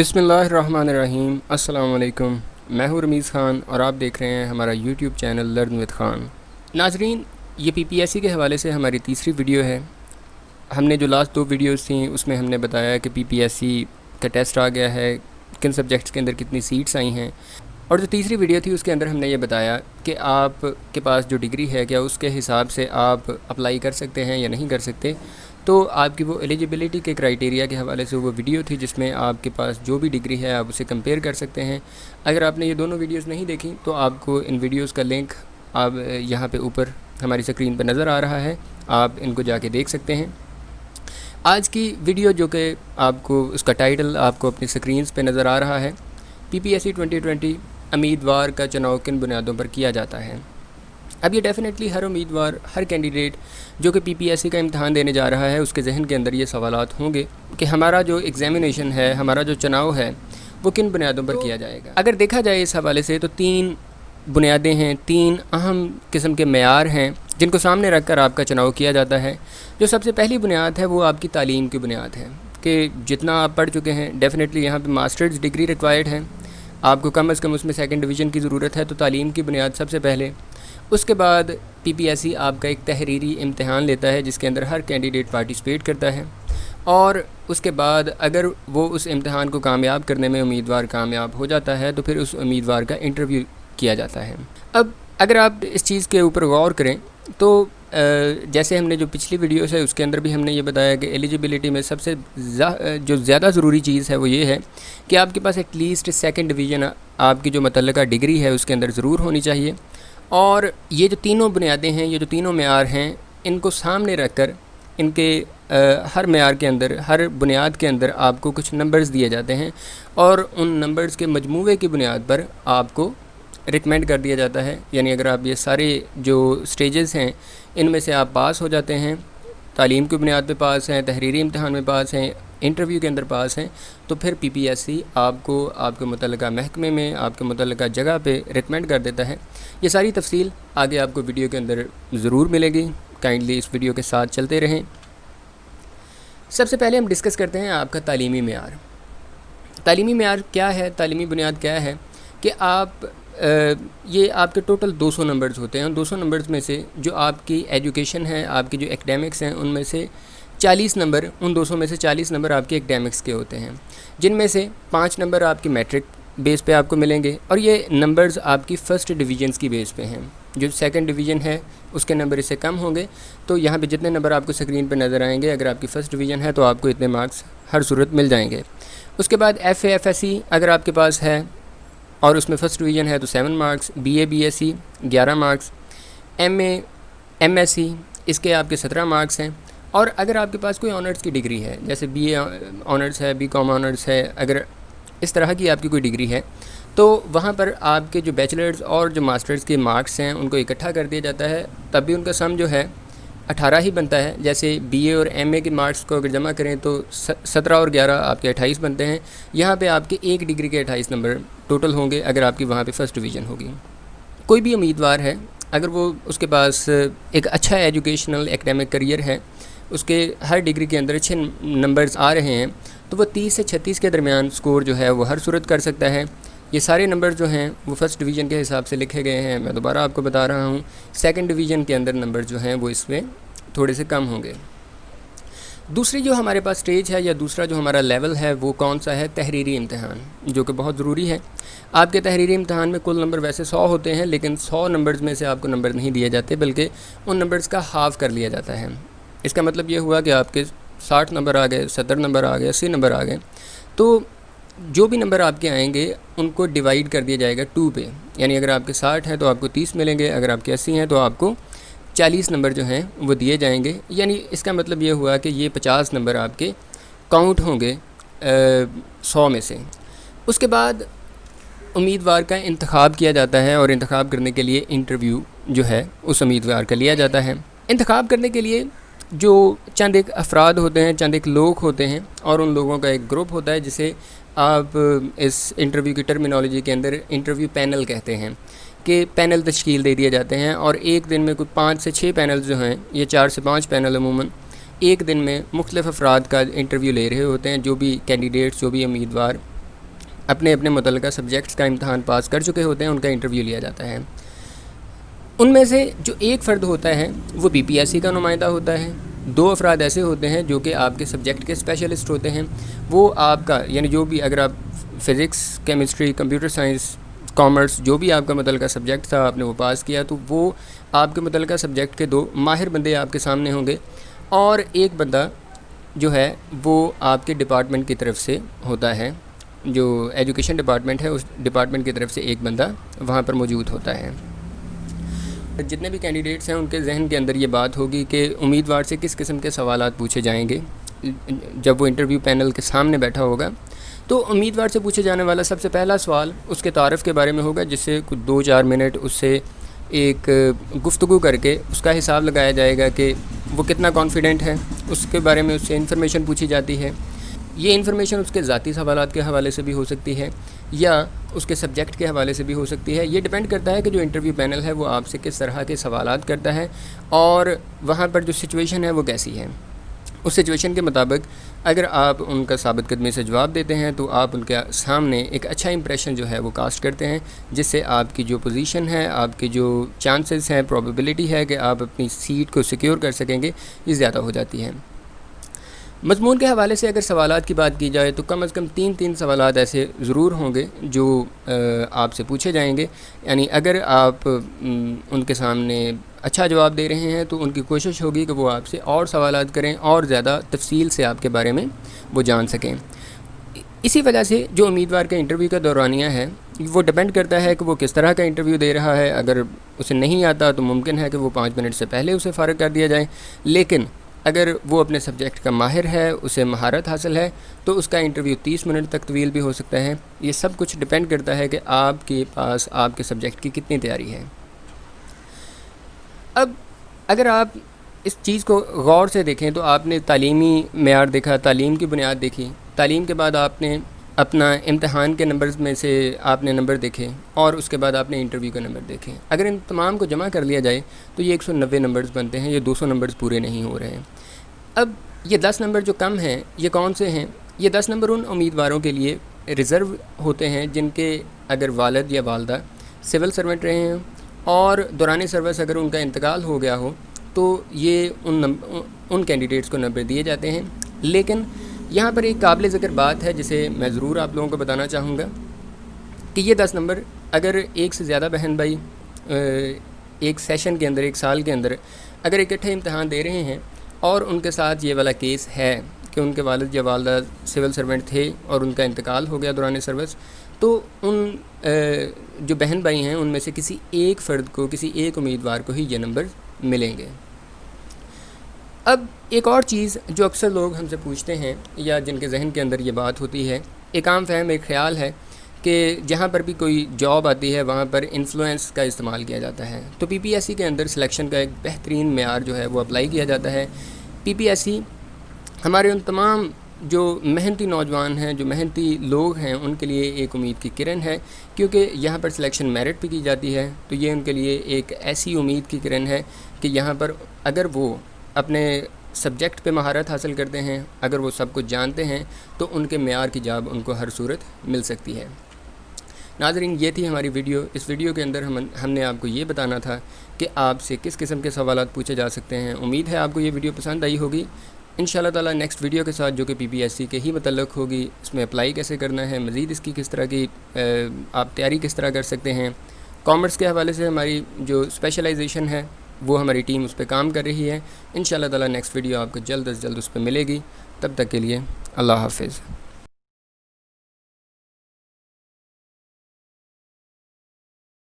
बिस्मिल्लाहिर्रहमानिर्रहीम। अस्सलाम वालेकुम। मैं हूँ रमीज़ ख़ान और आप देख रहे हैं हमारा YouTube channel learn with Khan. नाजरीन, ये पीपीएससी के हवाले से हमारी तीसरी वीडियो है। हमने जो लास्ट दो वीडियोस थी उसमें हमने बताया कि पीपीएससी का टेस्ट आ गया है, किन सब्जेक्ट्स के अंदर कितनी सीट्स आई हैं, और जो तीसरी वीडियो थी उसके अंदर हमने ये बताया कि आप के पास जो डिग्री है क्या उसके हिसाब से आप अप्लाई कर सकते हैं या नहीं कर सकते। तो आपकी वो एलिजिबिलिटी के क्राइटेरिया के हवाले से वो वीडियो थी जिसमें आपके पास जो भी डिग्री है आप उसे कंपेयर कर सकते हैं। अगर आपने ये दोनों वीडियोस नहीं देखी तो आपको इन वीडियोस का लिंक आप यहाँ पे ऊपर हमारी स्क्रीन पर नज़र आ रहा है, आप इनको जाके देख सकते हैं। आज की वीडियो जो कि आपको उसका टाइटल आपको अपनी स्क्रीन्स पे नज़र आ रहा है, पीपीएससी 2020 उम्मीदवार का चुनाव किन बुनियादों पर किया जाता है। अब ये डेफ़िनेटली हर उम्मीदवार, हर कैंडिडेट जो कि पीपीएससी का इम्तहान देने जा रहा है उसके जहन के अंदर ये सवालात होंगे कि हमारा जो एग्ज़ामिनेशन है, हमारा जो चुनाव है वो किन बुनियादों पर किया जाएगा। अगर देखा जाए इस हवाले से तो तीन बुनियादें हैं, तीन अहम किस्म के मेयार हैं जिनको सामने रख कर आपका चुनाव किया जाता है। जो सबसे पहली बुनियाद है वो आपकी तालीम की बुनियाद है कि जितना आप पढ़ चुके हैं। डेफ़िनेटली यहाँ पे मास्टर्स डिग्री रिक्वायर्ड है, आपको कम अज़ कम उसमें सेकंड डिवीज़न की ज़रूरत है, तो तालीम की बुनियाद सबसे पहले। उसके बाद पीपीएससी आपका एक तहरीरी इम्तिहान लेता है जिसके अंदर हर कैंडिडेट पार्टिसिपेट करता है, और उसके बाद अगर वो उस इम्तिहान को कामयाब करने में उम्मीदवार कामयाब हो जाता है तो फिर उस उम्मीदवार का इंटरव्यू किया जाता है। अब अगर आप इस चीज़ के ऊपर गौर करें तो जैसे हमने जो पिछली वीडियोस है उसके अंदर भी हमने ये बताया कि एलिजिबिलिटी में सबसे जो ज़्यादा ज़रूरी चीज़ है वो ये है कि आपके पास एटलीस्ट सेकंड डिवीज़न आपकी जो मुतल्लिका डिग्री है उसके अंदर ज़रूर होनी चाहिए। और ये जो तीनों बुनियादें हैं, ये जो तीनों मेयार हैं, इनको सामने रख कर इनके हर मेयार के अंदर, हर बुनियाद के अंदर आपको कुछ नंबर्स दिए जाते हैं और उन नंबर्स के मजमूए की बुनियाद पर आपको रिकमेंड कर दिया जाता है। यानी अगर आप ये सारे जो स्टेजेस हैं इनमें से आप पास हो जाते हैं, तालीम की बुनियाद पे पास हैं, तहरीरी इम्तिहान में पास हैं, इंटरव्यू के अंदर पास हैं, तो फिर पीपीएससी आपको आपके मुतल्लिका महकमे में, आपके मुतल्लिका जगह पे रिकमेंड कर देता है। ये सारी तफसील आगे आपको वीडियो के अंदर ज़रूर मिलेगी, काइंडली इस वीडियो के साथ चलते रहें। सबसे पहले हम डिस्कस करते हैं आपका तालीमी मेयार। तालीमी मेयार क्या है, तालीमी बुनियाद क्या है कि आप ये आपके टोटल 200 नंबर्स होते हैं। 200 नंबर्स में से जो आपकी एजुकेशन है, आपकी जो एकेडमिक्स हैं, उनमें से 40 नंबर, उन 200 में से 40 नंबर आपके एकेडमिक्स के होते हैं, जिनमें से 5 नंबर आपकी मैट्रिक बेस पे आपको मिलेंगे, और ये नंबर्स आपकी फ़र्स्ट डिवीज़न्स की बेस पे हैं। जो सेकंड डिवीज़न है उसके नंबर इससे कम होंगे। तो यहाँ पे जितने नंबर आपको स्क्रीन पे नज़र आएंगे, अगर आपकी फ़र्स्ट डिवीज़न है तो आपको इतने मार्क्स हर सूरत मिल जाएंगे। उसके बाद FA अगर आपके पास है और उसमें फ़र्स्ट डिवीज़न है तो 7 marks, BA BSc 11 marks, MA MSc इसके आपके 17 मार्क्स हैं। और अगर आपके पास कोई ऑनर्स की डिग्री है, जैसे BA ऑनर्स है, BCom ऑनर्स है, अगर इस तरह की आपकी कोई डिग्री है तो वहाँ पर आपके जो बैचलर्स और जो मास्टर्स के मार्क्स हैं उनको इकट्ठा कर दिया जाता है, तब भी उनका सम जो है 18 ही बनता है। जैसे BA और MA के मार्क्स को अगर जमा करें तो 17 और 11 आपके 28 बनते हैं। यहाँ पे आपके एक डिग्री के 28 नंबर टोटल होंगे अगर आपकी वहाँ पे फ़र्स्ट डिवीज़न होगी। कोई भी उम्मीदवार है अगर वो उसके पास एक अच्छा एजुकेशनल एकेडमिक करियर है, उसके हर डिग्री के अंदर अच्छे नंबर्स आ रहे हैं, तो वो 30 से 36 के दरमियान स्कोर जो है वो हर सूरत कर सकता है। ये सारे नंबर जो हैं वो फ़र्स्ट डिवीज़न के हिसाब से लिखे गए हैं। मैं दोबारा आपको बता रहा हूँ, सेकंड डिवीज़न के अंदर नंबर जो हैं वो इसमें थोड़े से कम होंगे। दूसरी जो हमारे पास स्टेज है या दूसरा जो हमारा लेवल है वो कौन सा है, तहरीरी इम्तिहान, जो कि बहुत ज़रूरी है। आपके तहरीरी इम्तिहान में कुल नंबर वैसे 100 होते हैं, लेकिन 100 नंबर्स में से आपको नंबर नहीं दिए जाते, बल्कि उन नंबर्स का हाफ़ कर लिया जाता है। इसका मतलब ये हुआ कि आपके 60 नंबर आ गए, 70 नंबर आ गए, 80 नंबर आ गए, तो जो भी नंबर आपके आएंगे उनको डिवाइड कर दिया जाएगा 2 पे। यानी अगर आपके 60 हैं तो आपको 30 मिलेंगे, अगर आपके 80 हैं तो आपको 40 नंबर जो हैं वो दिए जाएंगे। यानी इसका मतलब ये हुआ कि ये 50 नंबर आपके काउंट होंगे 100 में से। उसके बाद उम्मीदवार का इंतखाब किया जाता है और इंतखाब करने के लिए इंटरव्यू जो है उस उम्मीदवार का लिया जाता है। इंतखाब करने के लिए जो चंद एक अफराद होते हैं, चंद एक लोग होते हैं, और उन लोगों का एक ग्रुप होता है जिसे आप इस इंटरव्यू की टर्मिनोलॉजी के अंदर इंटरव्यू पैनल कहते हैं, कि पैनल तश्कील दे दिए जाते हैं। और एक दिन में कुछ 5 से 6 पैनल जो हैं, ये 4 से 5 पैनल अमूमन एक दिन में मुख्तलिफ़ अफराद का इंटरव्यू ले रहे होते हैं। जो भी कैंडिडेट्स, जो भी उम्मीदवार اپنے اپنے متعلقہ سبجیکٹس کا امتحان پاس کر چکے ہوتے ہیں، ان کا انٹرویو لیا جاتا ہے۔ ان میں سے جو ایک فرد ہوتا ہے وہ پی پی ایس سی کا نمائندہ ہوتا ہے، 2 افراد ایسے ہوتے ہیں جو کہ آپ کے سبجیکٹ کے اسپیشلسٹ ہوتے ہیں۔ وہ آپ کا یعنی جو بھی اگر آپ physics, chemistry, computer science, commerce جو بھی آپ کا متعلقہ سبجیکٹ تھا آپ نے وہ پاس کیا، تو وہ آپ کے متعلقہ سبجیکٹ کے 2 ماہر بندے آپ کے سامنے ہوں گے، اور ایک بندہ جو ہے وہ آپ کے ڈپارٹمنٹ کی طرف سے ہوتا ہے، جو ایجوکیشن ڈپارٹمنٹ ہے اس ڈپارٹمنٹ کی طرف سے ایک بندہ وہاں پر موجود ہوتا ہے۔ جتنے بھی کینڈیڈیٹس ہیں ان کے ذہن کے اندر یہ بات ہوگی کہ امیدوار سے کس قسم کے سوالات پوچھے جائیں گے جب وہ انٹرویو پینل کے سامنے بیٹھا ہوگا۔ تو امیدوار سے پوچھے جانے والا سب سے پہلا سوال اس کے تعارف کے بارے میں ہوگا، جس سے کچھ 2-4 منٹ اس سے ایک گفتگو کر کے اس کا حساب لگایا جائے گا کہ وہ کتنا کانفیڈنٹ ہے، اس کے بارے میں اس سے انفارمیشن پوچھی جاتی ہے۔ یہ انفارمیشن اس کے ذاتی سوالات کے حوالے سے بھی ہو سکتی ہے یا اس کے سبجیکٹ کے حوالے سے بھی ہو سکتی ہے۔ یہ ڈیپینڈ کرتا ہے کہ جو انٹرویو پینل ہے وہ آپ سے کس طرح کے سوالات کرتا ہے اور وہاں پر جو سچویشن ہے وہ کیسی ہے۔ اس سچویشن کے مطابق اگر آپ ان کا ثابت قدمی سے جواب دیتے ہیں تو آپ ان کے سامنے ایک اچھا امپریشن جو ہے وہ کاسٹ کرتے ہیں، جس سے آپ کی جو پوزیشن ہے، آپ کے جو چانسز ہیں، پروبیبلٹی ہے کہ آپ اپنی سیٹ کو سیکیور کر سکیں گے، یہ زیادہ ہو جاتی ہے۔ مضمون کے حوالے سے اگر سوالات کی بات کی جائے تو کم از کم 3 سوالات ایسے ضرور ہوں گے جو آپ سے پوچھے جائیں گے۔ یعنی اگر آپ ان کے سامنے اچھا جواب دے رہے ہیں تو ان کی کوشش ہوگی کہ وہ آپ سے اور سوالات کریں اور زیادہ تفصیل سے آپ کے بارے میں وہ جان سکیں۔ اسی وجہ سے جو امیدوار کا انٹرویو کا دورانیہ ہے وہ ڈیپینڈ کرتا ہے کہ وہ کس طرح کا انٹرویو دے رہا ہے۔ اگر اسے نہیں آتا تو ممکن ہے کہ وہ 5 منٹ سے پہلے اسے فارغ کر دیا جائے، لیکن اگر وہ اپنے سبجیکٹ کا ماہر ہے، اسے مہارت حاصل ہے، تو اس کا انٹرویو 30 منٹ تک طویل بھی ہو سکتا ہے۔ یہ سب کچھ ڈیپینڈ کرتا ہے کہ آپ کے پاس آپ کے سبجیکٹ کی کتنی تیاری ہے۔ اب اگر آپ اس چیز کو غور سے دیکھیں تو آپ نے تعلیمی معیار دیکھا، تعلیم کی بنیاد دیکھی، تعلیم کے بعد آپ نے اپنا امتحان کے نمبرز میں سے آپ نے نمبر دیکھے، اور اس کے بعد آپ نے انٹرویو کا نمبر دیکھے۔ اگر ان تمام کو جمع کر لیا جائے تو یہ 190 نمبرز بنتے ہیں، یہ 200 نمبرز پورے نہیں ہو رہے ہیں۔ اب یہ 10 نمبر جو کم ہیں یہ کون سے ہیں؟ یہ 10 نمبر ان امیدواروں کے لیے ریزرو ہوتے ہیں جن کے اگر والد یا والدہ سول سرونٹ رہے ہیں اور دوران سروس اگر ان کا انتقال ہو گیا ہو تو یہ ان کینڈیڈیٹس کو نمبر دیے جاتے ہیں۔ لیکن یہاں پر ایک قابل ذکر بات ہے جسے میں ضرور آپ لوگوں کو بتانا چاہوں گا کہ یہ 10 نمبر اگر ایک سے زیادہ بہن بھائی ایک سیشن کے اندر، ایک سال کے اندر اگر اکٹھے امتحان دے رہے ہیں اور ان کے ساتھ یہ والا کیس ہے کہ ان کے والد یا والدہ سول سرونٹ تھے اور ان کا انتقال ہو گیا دوران سروس، تو ان جو بہن بھائی ہیں ان میں سے کسی ایک فرد کو، کسی ایک امیدوار کو ہی یہ نمبر ملیں گے۔ اب ایک اور چیز جو اکثر لوگ ہم سے پوچھتے ہیں یا جن کے ذہن کے اندر یہ بات ہوتی ہے، ایک عام فہم، ایک خیال ہے کہ جہاں پر بھی کوئی جاب آتی ہے وہاں پر انفلوئنس کا استعمال کیا جاتا ہے، تو پی پی ایس سی کے اندر سلیکشن کا ایک بہترین معیار جو ہے وہ اپلائی کیا جاتا ہے۔ پی پی ایس سی ہمارے ان تمام جو محنتی نوجوان ہیں، جو محنتی لوگ ہیں، ان کے لیے ایک امید کی کرن ہے، کیونکہ یہاں پر سلیکشن میرٹ پہ کی جاتی ہے، تو یہ ان کے لیے ایک ایسی امید کی کرن ہے کہ یہاں پر اگر وہ اپنے سبجیکٹ پہ مہارت حاصل کرتے ہیں، اگر وہ سب کچھ جانتے ہیں، تو ان کے معیار کی جاب ان کو ہر صورت مل سکتی ہے۔ ناظرین، یہ تھی ہماری ویڈیو۔ اس ویڈیو کے اندر ہم نے آپ کو یہ بتانا تھا کہ آپ سے کس قسم کے سوالات پوچھے جا سکتے ہیں۔ امید ہے آپ کو یہ ویڈیو پسند آئی ہوگی۔ انشاءاللہ تعالی نیکسٹ ویڈیو کے ساتھ جو کہ پی پی ایس سی کے ہی متعلق ہوگی، اس میں اپلائی کیسے کرنا ہے، مزید اس کی کس طرح کی آپ تیاری کس طرح کر سکتے ہیں۔ کامرس کے حوالے سے ہماری جو اسپیشلائزیشن ہے وہ ہماری ٹیم اس پہ کام کر رہی ہے۔ انشاءاللہ تعالی نیکسٹ ویڈیو آپ کو جلد از جلد اس پہ ملے گی۔ تب تک کے لیے اللہ حافظ۔